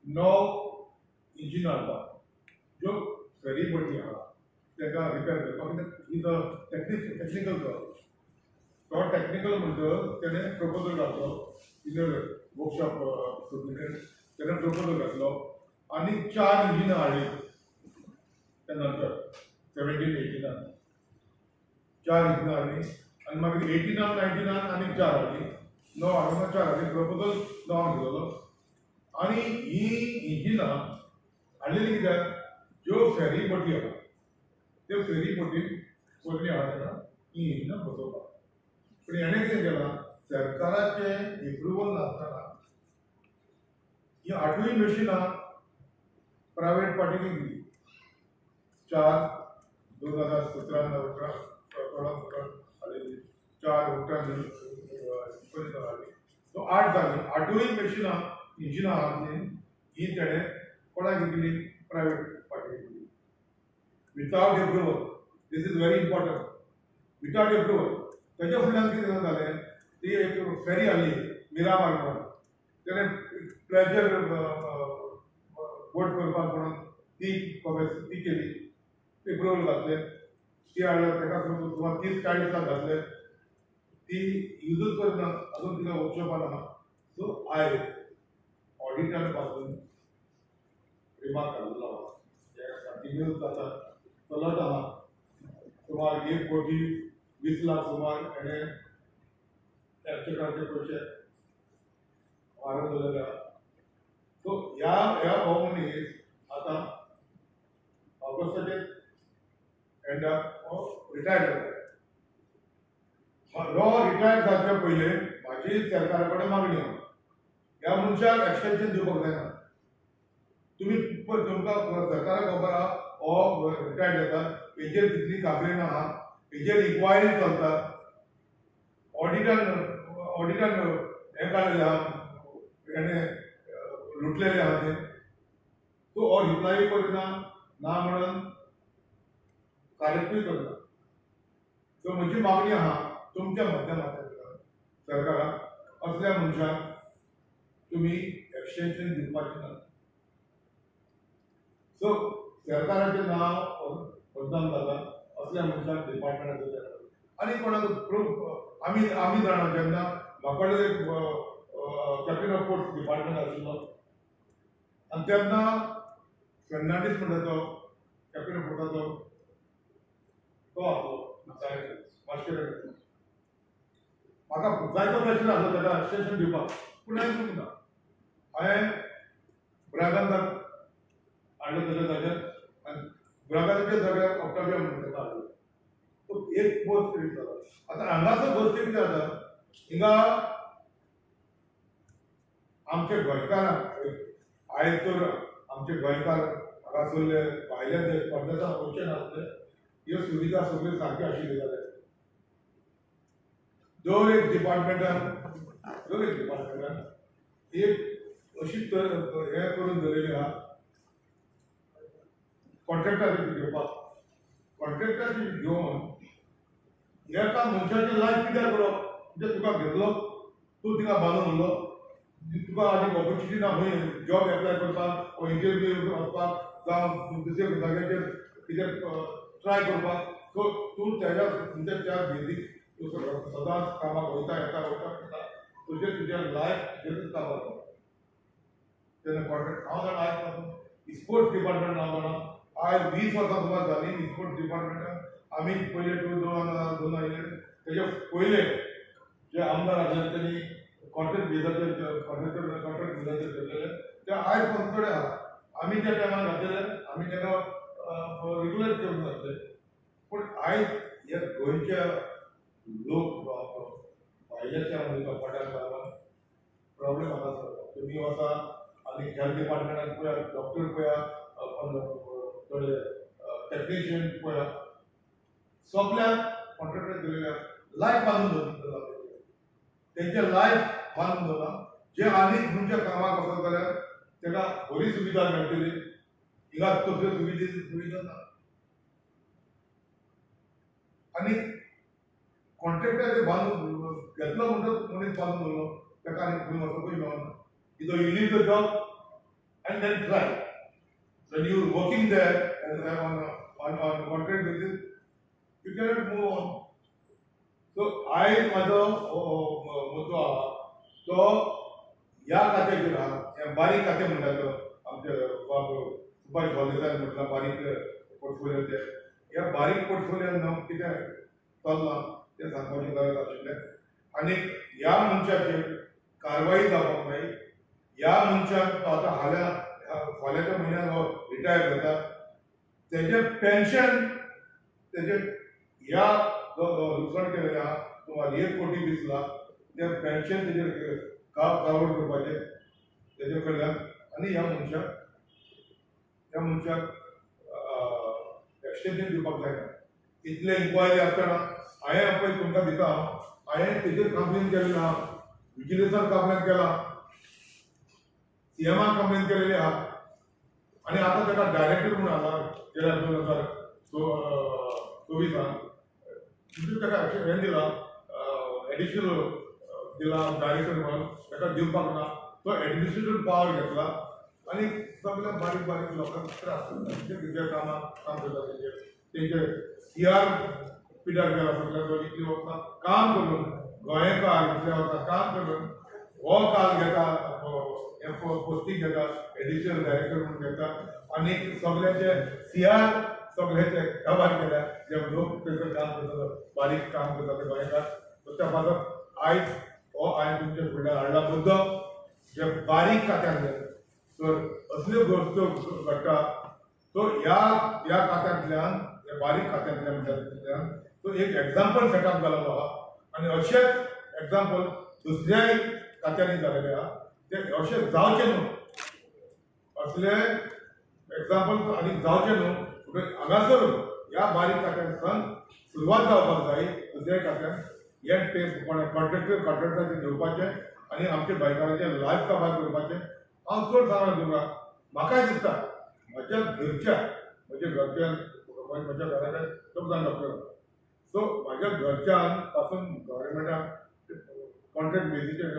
9 engine हाडटा ज्यो फेरी बोटी आहा ताका रिपेर करपाक इज अ टेक्निकल जॉब तो टेक्निकल म्हणटो तेणें प्रपोजल घातलो इधर वर्कशॉप सबमिटेड तेणें प्रपोजल घातलो आनी 4 इंजिनां हाडली त्या नंतर 17-18 4 इंजिनां हाडली आनी मागीर 18-19 आनी 4 हाडली 9 हाडून 4 हाडली प्रपोजल 9 दिलोलो आनी ही इंजिनां हाडलेली कित्याक ज्यो फेरी बोटी आहा त्यो फेरी बोटीन पयलीं आहा तेन्ना ही इंजिनां बसोवपाक पण हेणें कितें केलां सरकाराचें एप्रुवल नासतना ही 8य मशिनां प्रायवेट पार्टीक दिली 4 2017-18 हाडलेली 4 उक्तान हाडली सो 8 जाली 8य मशिनां इंजिनां आहा ही तेणें कोणाक दिली प्रायवेट पार्टीक दिली without approval this is very important without approval ताच्या फुडल्यान कितें जालें ती एक फेरी हाडली मिरामार म्हणून तेणें प्लेजर बोट करपाक म्हणून ती केली एप्रुवल घातलें ती हाडल्यार ताका सुमार 30-40 लाख घातले ती यूजच करना अजून तिका वर्कशॉपान आहा सो आयज ऑडिटर पासून रिमार्क काडिल्लो आहा कंटिन्यूस जाता चलत आहा सुमार 1,20 लाख सुमार हेणें टॅक्सेकाचे पयशे वाडोवन दवरलेले आहा सो ह्या हो मनीस आतां ऑगस्टाचे एंडाक हो रिटायर जाता हो रिटायर जावचे पयले म्हाजी सरकारा कडेन मागणी आहा ह्या मनशाक एक्सटेंशन दिवपाक जायना तुमकां सरकाराक खबर आहा हो रिटायर जाता हेजेर तितली काबली ना आहा हेजेर इन्क्वायरी चलता ऑडिटान हें काडलेलें आहा हेणें लुटलेलें आहा तें सो हो रिप्लाय करना ना म्हणून कार्यक्रूय करना सो म्हजी मागणी आहा तुमच्या माध्यमांतल्यान सरकाराक असल्या मनशाक तुमी एक्सटेंशन दिवपाचें ना सो सरकाराचें नांव बदनाम जाता असल्या मनशाक डिपार्टमेंटाचेर आनी कोणाक आमी जाणा जेन्ना म्हाका एक कॅप्टन ऑफ पोर्ट्स डिपार्टमेंट आशिल्लो आनी तेन्ना फेर्नांडीस म्हणटा तो कॅप्टन ऑफ पोर्टाचो तो आसलो मास्टर म्हाका जायतो प्रश्न आसलो ताका एक्सटेंशन दिवपाक पूण हांवें चुकना हांवें ब्रागांताक हाडलो ताच्या जाग्यार आनी ब्रागांताच्या जाग्यार ऑक्टाविया म्हणून ताका हाडलो तो एक पोस्ट क्रिएट जालो आतां हांगासर गोश्ट कितें जाता हिंगा आमचे गोंयकारांक आयज तर आमचे गोंयकार हांगासरले भायल्या देश परदेशांत वचचे नासले ह्यो सुविधा सगळ्यो सारक्यो आशिल्ल्यो जाल्यार दर एक डिपार्टमेंटान एक अशी हें करून दवरलेली आहा कॉन्ट्रॅक्टर घेवपाक कॉन्ट्रॅक्टर घेवन एका मनशाचें लायफ पिड्यार करप म्हणजे तुका घेतलो तूं तिका बांदून उरलो तुका आनीक ऑपॉर्च्युनिटी ना खंय जॉब एप्लाय करपाक इंटरव्यू वचपाक जावं दुसऱ्या जाग्याचेर कितें ट्राय करपाक सो तूं तेज्या म्हणजे त्या बेजीक सदांच कामाक वयता येता तुजें लायफ तुजें कामाक तेन्ना कॉन्ट्रॅक्ट हांव जाणा आयज पासून स्पोर्ट्स डिपार्टमेंट हांव जाणा आयज 20 वर्सां सुमार जालीं स्पोर्ट्स डिपार्टमेंटान आमी पयले 2002 येयले तेजे पयले जे आमदार आसले तेणी कॉन्ट्रॅक्ट बेजाचेर कॉन्ट्रॅक्ट बेजाचेर केल्लेले ते आयज पासून थोडे आहा आमी त्या टायमार घातलेले आमी ताका रेगुलर करून घातले पूण आयज हे गोंयच्या लोक भायल्याच्या पड्यार लागून प्रॉब्लेम आसा तुमी वता आनी हेल्थ डिपार्टमेंटान पळया डॉक्टर पळया थोडे टेक्निशियन पळया सगळ्यांक कॉन्ट्रॅक्टर दिलेल्या लायफ बांदून दवरला तेंचे लायफ बांदून दवरला जे आनीक तुमच्या कामाक वचत जाल्यार ताका बरी सुविधा मेळटली हिंगा तसल्यो सुविधा ना आनी कॉन्ट्रॅक्टर बांदून घेतलो म्हणटच मनीस बांदून दवरलो ताका आनी खंय वचपूय मेळना is a illegal job and then try. When you're working there on contract basis, you cannot move on. So माझो मुद्दो आहा तो ह्या खात्याचेर आहा, हे बारीक खातें म्हणटा तो आमचे सुभाष हॉलिसान म्हटला बारीक पोर्टफोलियो ते ह्या बारीक पोर्टफोलियोन न्हू कितें चल्लां तें सांगपाची गरज आशिल्लें. आनी ह्या मनशाचेर कारवाई जावपाक जाय. ह्या मनशाक तो आतां फाल्यांच्या म्हयन्यान हो रिटायर जाता, तेजें पेन्शन तेजें ह्या जो लुकसाण केलेलें आहा सुमार 1 कोटी 20 लाख तें पेन्शन तेजेर कावड करपाचें तेजे कडल्यान. आनी ह्या मनशाक एक्सटेन्शन दिवपाक जायना. इतले इन्क्वायरी आसतना हांवें पळय तुमकां दिता, हांवें तेजेर कंप्लेन केलेली आहा, विजिलन्सान कंप्लेन केला, सीएमान कंप्लेन केलेली आहा. आनी आतां ताका डायरेक्टर म्हूण आला 2024 ताका हें दिला, एडिशनल दिला डायरेक्टर म्हणून, ताका दिवपाक ना. तो एडमिनिस्ट्रेटिव्ह पावर घेतला आनी सगळ्या बारीक बारीक लोकांक त्रास करता. तेंच्या कामाक काम करता, तेंचे CR पिड्यार केला सगळ्यांचो. इतली वखदां काम करून गोंयकार इतल्या वखदां काम करून हो काल घेता, पोस्टींग घेता, एडिशनल डायरेक्टर म्हणून घेता आनी सगळ्यांचे CR सगळ्यांचे काबार केल्या. जे लोक थंयसर काम करता, बारीक काम करता ते गोंयकार. त्या खातीर आयज हो हांवें तुमचे फुडल्यान हाडला मुद्दो जे बारीक खात्यांतले. तर असल्यो गोश्ट्यो घडटा तो ह्या खात्यांतल्यान, ह्या बारीक खात्यांतल्यान तो एक एग्जाम्पल सेटअप जाल्लो आहा. आनी अशेंच एग्जाम्पल दुसऱ्याय खात्यांनी जालेले आहा. ते अशें जावचें न्हू, असले एग्जाम्पल आनी जावचें न्हू. हांगासर ह्या बारीक खात्यांतल्यान सुरवात जावपाक जाय. दुसऱ्या खात्यान हे ते कॉन्ट्रॅक्टर घेवपाचे आनी आमच्या गोंयकारांचे लायफ काबार करपाचें. हांव चड सांगला तुमकां, म्हाकाय दिसता म्हज्या घरच्यान म्हज्या घराच्या खूब जाण डॉक्टर. सो म्हाज्या घरच्यान पासून गव्हर्मेंटाक कॉन्ट्रॅक्ट बेसीचेर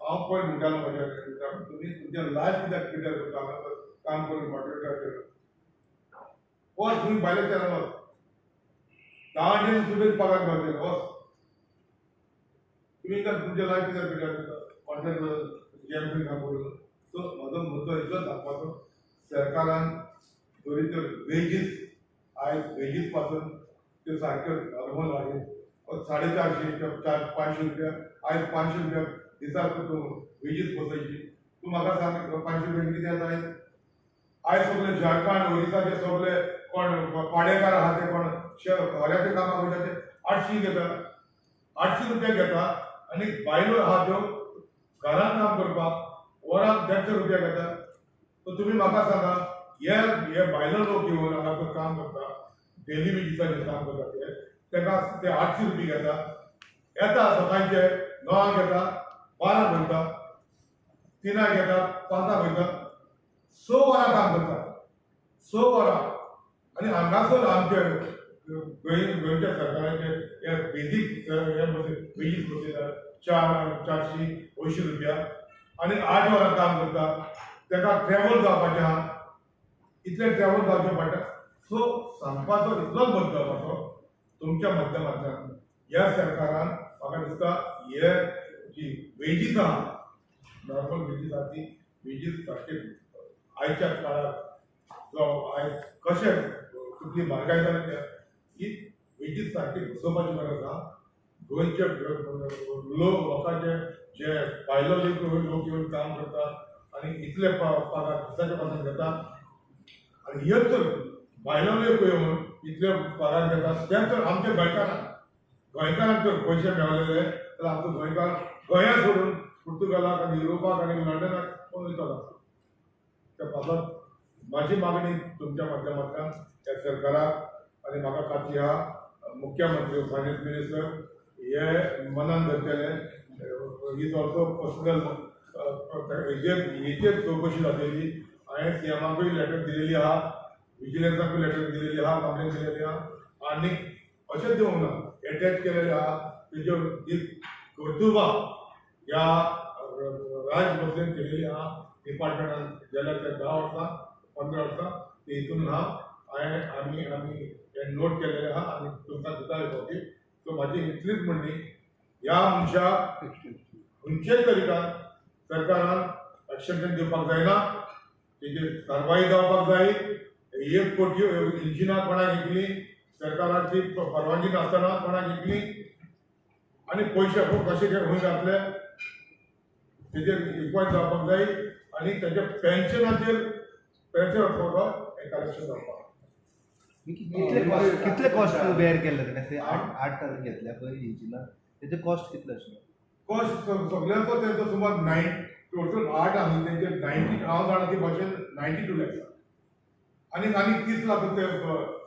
हांव पयर म्हणटालो म्हज्या घरच्यांक, तुमी तुमचें लायफ कित्याक पिड्यार करता हांगासर काम करून कॉन्ट्रॅक्टाचेर. वच तुमी भायल्या शारांत वच, 10 सुद्दां पगार भरतले. वच तुमी तुमचें लायफ कित्याक पिड्यार करता कॉन्ट्रॅक्ट काम करून. सो म्हजो मुद्दो इतलोच सांगपाचो, सरकारान बरी तर वेजीस आयज वेजीस पासून त्यो सारक्यो नॉर्मल वाडय. 450 500 रुपया आयज 500 रुपया दिसाक तूं वेजीस पोसयची. तूं म्हाका सांग 500 रुपया कितें जाता आयज? आयज सगळे झारखंड ओरिसाचे सगळे कोण पाडेकार आहा ते कोण खोऱ्याच्या कामाक वयता ते 800 घेता, 800 रुपया घेता. आनी बायलो आहा त्यो घरांत काम करपाक वराक 150 रुपया घेता. सो तुमी म्हाका सांगा, हे बायलो लोक घेवन हांगासर काम करता, डेली वेजीसाचेर काम करता तेका ते 800 रुपया घेता. येता सकाळचे 9 घेता, 12 वयता, 3 घेता, 5 वयता, 6 वरां काम करता. 6 वरां. आनी हांगासर आमचे गोंयच्या सरकाराचे हे बेजीक हे वेजीस पोसयता 400-500 रुपया आनी 8 वरां काम करता. तेका ट्रॅव्हल जावपाचें आहा, इतलें ट्रॅव्हल जावचें पडटा. सो सांगपाचो इतलोच मुद्दो म्हाजो तुमच्या माध्यमांतल्यान ह्या सरकारान म्हाका दिसता हे जी वेजीस आहा नॉर्मल वेजीस आहा ती वेजीस सारके आयच्या काळार आयज कशें कितली म्हारगाय जाल्या ही वेजीस सारके घुसोवपाची गरज आहा. गोंयचे लोकांचे जे बायलो लोक येवन काम करता आनी इतले पगार दिसाचे पगार घेता आनी ह्यो तर बायलो लोक येवन इतले पगार घेता ते तर आमच्या गोंयकारांक जर पयशे मेळलेले जाल्यार आमचो गोंयकार गोंया सोडून पुर्तुगालाक आनी युरोपाक आनी लंडनाक वयतलो. त्या खातीर म्हाजी मागणी तुमच्या माध्यमांतल्यान त्या सरकाराक आनी म्हाका खात्री आहा मुख्यमंत्री फायनान्स मिनिस्टर हे मनान धरतले. इज ऑल्सो पर्सनल हेचेर चवकशी जातली. हांवें सीएमाकूय लेटर दिलेली आहा, विजिलन्साकूय लेटर दिलेली आहा, कंप्लेन दिलेली आहा आनी अशेंच दिवंक ना एटेच केलेले आहा. तेज्यो कर्तुबां ह्या राज भोसलेन केलेली आहा डिपार्टमेंटान गेल्या त्या 10 वर्सां 15 वर्सां ते हितून आमी हे नोट केलेले आहा आनी तुमकां दिता कॉपी. सो म्हाजी इतलीच म्हणणी ह्या मनशाक खंयचेच तरीकान सरकारान एक्शन दिवपाक जायना, तेजेर कारवाई जावपाक जाय. 1 कोटी इंजिनां कोणाक घेतली, सरकाराची परवानगी नासतना कोणाक घेतली आनी पयशे कशे खंय घातले तेजेर इन्क्वायरी जावपाक जाय आनी तेच्या पेन्शनाचेर हे कलेक्शन जावपाक. कितले कॉस्ट बेर केले ते 8 घेतल्या पळय इंजिनां तेजे कॉस्ट कितले आसलो? कॉस्ट सगळ्यांचो तेंचो सुमार 9 टोटल 8 आसले तेंचे 90 हांव जाणा ती भाशेन 92 लॅक्स आनी 30 लाख ते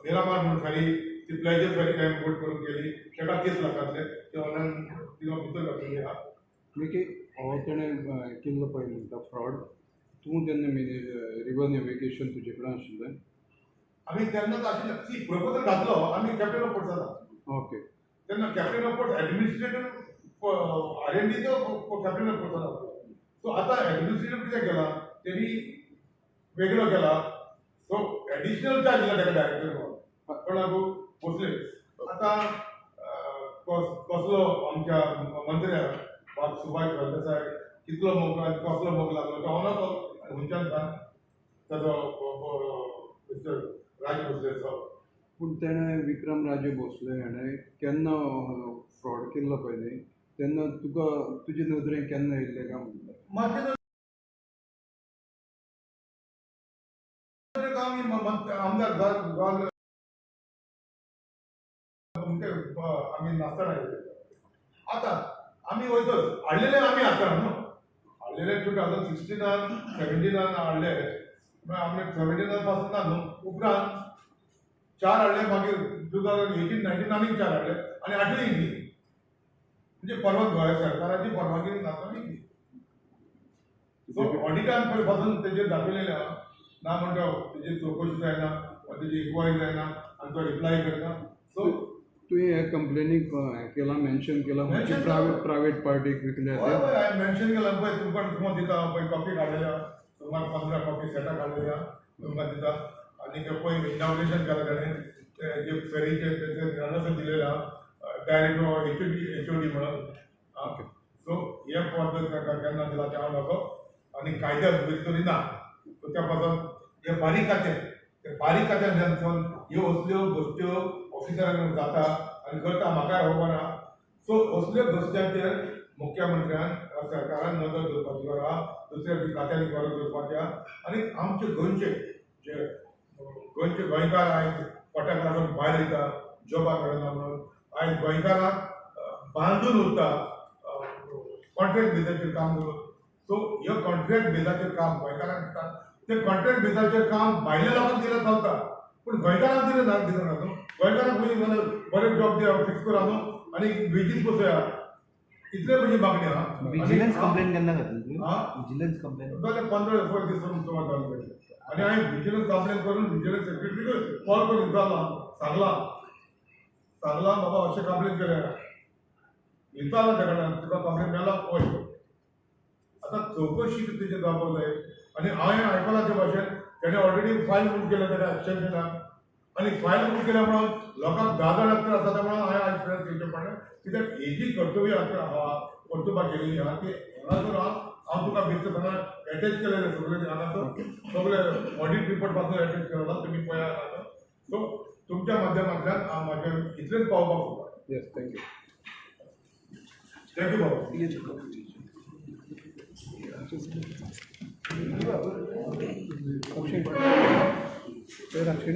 निरामार म्हणून खाली ती प्लेजर फेरी इम्पोर्ट करून केली तेका 30 लाखांतले ते ऑनलायन तिका भितर घातलेली आहा. हो तेणें केल्लो पळय म्हणटा फ्रॉड, तूं तेन्ना रिव्हर नॅव्हिगेशन तुजे कडेन आशिल्लें? आमी तेन्नाच आशिल्ले ती प्रपोजल घातलो आमी कॅप्टन ऑफ पोर्ट जाला. ओके. तेन्ना कॅप्टन ऑफ पोर्ट एडमिनिस्ट्रेटिव्ह आर&डीचो कॅप्टन ऑफ पोर्ट जाला. सो आतां एडमिनिस्ट्रेटिव्ह कितें केला तेणी वेगळो केला. सो एडिशनल चार्ज दिला तेका डायरेक्टर कोणाक भोसले. आतां कसलो आमच्या मंत्र्याक सुभाष सरदेसाय कितलो मोग कसलो मोग लागलो तो हांव नकळो खंयच्यान सांग ताजो मिस्टर राज भोसलेचो. पूण तेणें विक्रम राजे भोसले हाणें केन्ना फ्रॉड केल्लो पळय न्ही तेन्ना तुका तुजे नदरेन केन्ना येयल्लें काय म्हणटा? मातशें आमदार आमी नासतना आतां आमी वयतच हाडलेले आमी आसतना न्हू हाडलेले 2016 17 हाडले आमी 17 पासून ना न्हू उपरांत 4 हाडले मागीर 2018 19 आनीक 4 हाडले आनी 8य न्ही म्हणजे गोंय सरकाराची परवानगी नासतना न्ही. सो ऑडिटान पळय पासून तेजेर दाखयलेले आहा ना म्हणटा तेजी चवकशी जायना तेजी इन्क्वायरी जायना आनी तो रिप्लाय करना. सो तुवें हे कंप्लेनीक केला मेन्शन केला म्हणजे प्रायवेट पार्टीक विकले हांवें मेन्शन केला पळय तुमकां दिता पळय कॉपी काडलेल्या सुमार 15 कॉपी सेटां काडलेल्या तुमकां दिता आनी ते पळय इनॉग्रेशन केला ताणें जे फेरीचे तेचे रनर्स दिलेले आहा डायरेक्ट HOD म्हणून. सो हे पद्दत ताका केन्ना दिला ते हांव नकळो आनी कायद्या भितरी ना. सो त्या पासून हे बारीक खात्यान ह्यो असल्यो गोश्ट्यो ऑफिसरांक जाता आनी करता म्हाका खबर ना. सो असल्यो गोश्ट्यांचेर मुख्यमंत्र्यान सरकारान नदर दवरपाची आहा दुसऱ्या खात्यांनी गरज दवरपाची आहा आनी आमचे गोंयचे गोंयकार आयज पोटाक लागून भायर वयता जॉबाक मेळना म्हणून आयज गोंयकारांक बांदून उरता कॉन्ट्रॅक्ट बेजाचेर काम करून. सो ह्यो कॉन्ट्रॅक्ट बेजाचेर काम गोंयकारांक दिता ते कॉन्ट्रॅक्ट बेजाचेर काम भायल्या लोकांक दिलें चलता पूण गोंयकारांक दिना न्हू. गोंयकारांक पयलीं बरे जॉब दिया फिक्स करा न्हू आनी वेजीस बसया इतले म्हणजे मागणी आहा. विजिलन्स कंप्लेंट केन्ना घातली तुवें? विजिलन्स कंप्लेंट जाल्यार 15 दीस सुमार जाले पयलीं आनी हांवें विजिलन्स कंप्लेंट करून विजिलन्स सेक्रेटरीक कॉल करून सांगला बाबा अशें कंप्लेंट केलें विचारला तेका तुका कंप्लेंट मेळ्ळा पळय. आतां चवकशी तेजेर जावपाक जाय आनी हांवें आयकलां ते भाशेन तेणें ऑलरेडी फायल बूक केल्या तेका एक्सटेन्शनाक आनी फायल बूक केल्या म्हणून लोकांक गाजर तर आसा म्हणून हांवें आयज प्रेस घेवचें पडलें कित्याक ही जी कर्तव्य आहा कर्तुपाक गेल्ली आहा ती हांगासर हांव तुका भितर सांगना एटेच केलेले सगळे हांगासर सगळे ऑडिट रिपोर्ट पासून एटेच केलेला तुमी पळया हांगासर. सो तुमच्या माध्यमांतल्यान हांव म्हाजें इतलेंच पावपाक सोदता. Yes thank you. थँक्यू बाबा. अक्षय